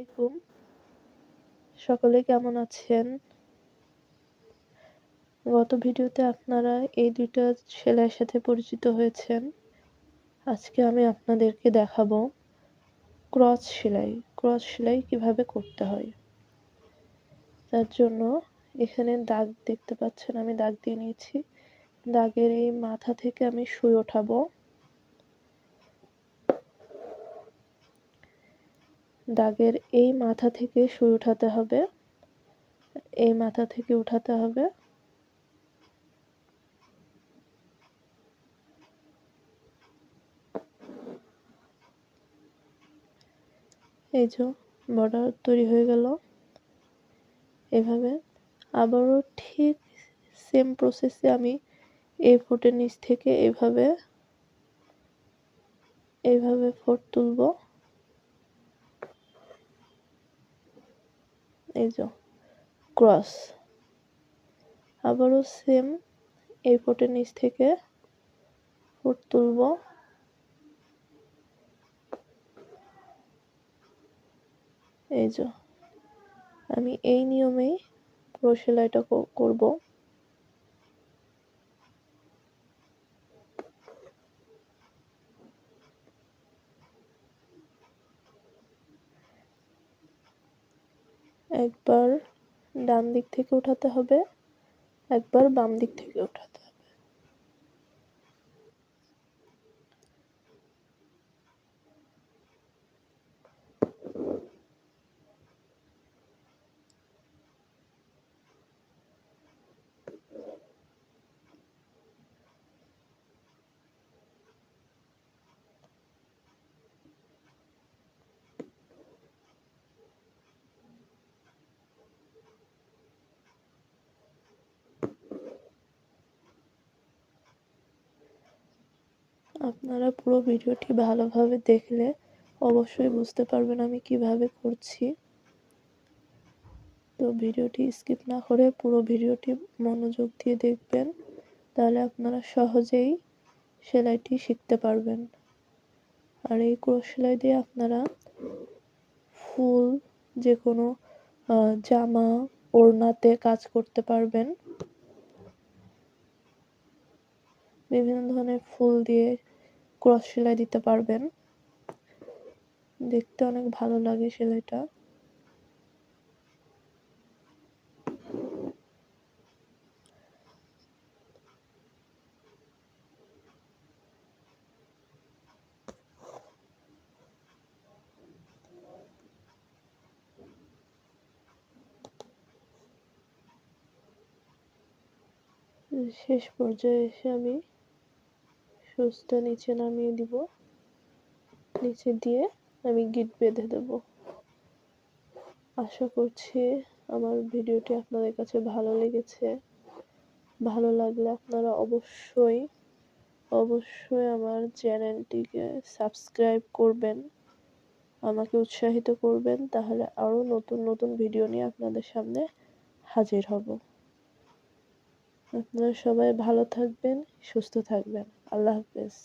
আলাইকুম। সকলে কেমন আছেন? গত ভিডিওতে আপনারা এই ২ টা সেলাইয়ের সাথে পরিচিত হয়েছেন। আজকে আমি আপনাদেরকে দেখাবো ক্রস সেলাই। ক্রস সেলাই কিভাবে করতে হয়। তার জন্য এখানে দাগ দেখতে পাচ্ছেন, আমি দাগ দিয়ে নিয়েছি। দাগের এই মাথা থেকে আমি সুই ওঠাবো। দাগের এই মাথা থেকে সুই উঠাতে হবে। এই মাথা থেকে উঠাতে হবে। এই যে বর্ডার তৈরি হয়ে গেল। এভাবে আবারও ঠিক সেম প্রসেসে আমি এই ফোঁটের নিচ থেকে এইভাবে ফোঁট তুলব। এই যে ক্রস। আবারও সেম এই ফোঁটের নিচ থেকে ফোঁট তুলব। এই যে আমি এই নিয়মেই পুরো সেলাইটা করব। একবার ডান দিক থেকে উঠাতে হবে, একবার বাম দিক থেকে উঠাতে হবে। আপনারা পুরো ভিডিওটি ভালোভাবে দেখলে অবশ্যই বুঝতে পারবেন আমি কিভাবে করছি। তো ভিডিওটি স্কিপ না করে পুরো ভিডিওটি মনোযোগ দিয়ে দেখবেন, তাহলে আপনারা সহজেই সেলাইটি শিখতে পারবেন। আর এই ক্রস সেলাই দিয়ে আপনারা ফুল, যে কোনো জামা, ওড়নাতে কাজ করতে পারবেন। বিভিন্ন ধরনের ফুল দিয়ে ক্রস সেলাই দিতে পারবেন। দেখতে অনেক ভালো লাগে সেলাইটা। শেষ পর্যায়ে এসে আমি সুচটা নিচে নামিয়ে দিব। নিচে দিয়ে আমি গিট বেঁধে দেব। আশা করছি আমার ভিডিওটি আপনাদের কাছে ভালো লেগেছে। ভালো লাগলে আপনারা অবশ্যই আমার চ্যানেলটিকে সাবস্ক্রাইব করবেন, আমাকে উৎসাহিত করবেন, তাহলে আরও নতুন ভিডিও নিয়ে আপনাদের সামনে হাজির হব। আপনারা সবাই ভালো থাকবেন, সুস্থ থাকবেন। আল্লাহ হাফেজ।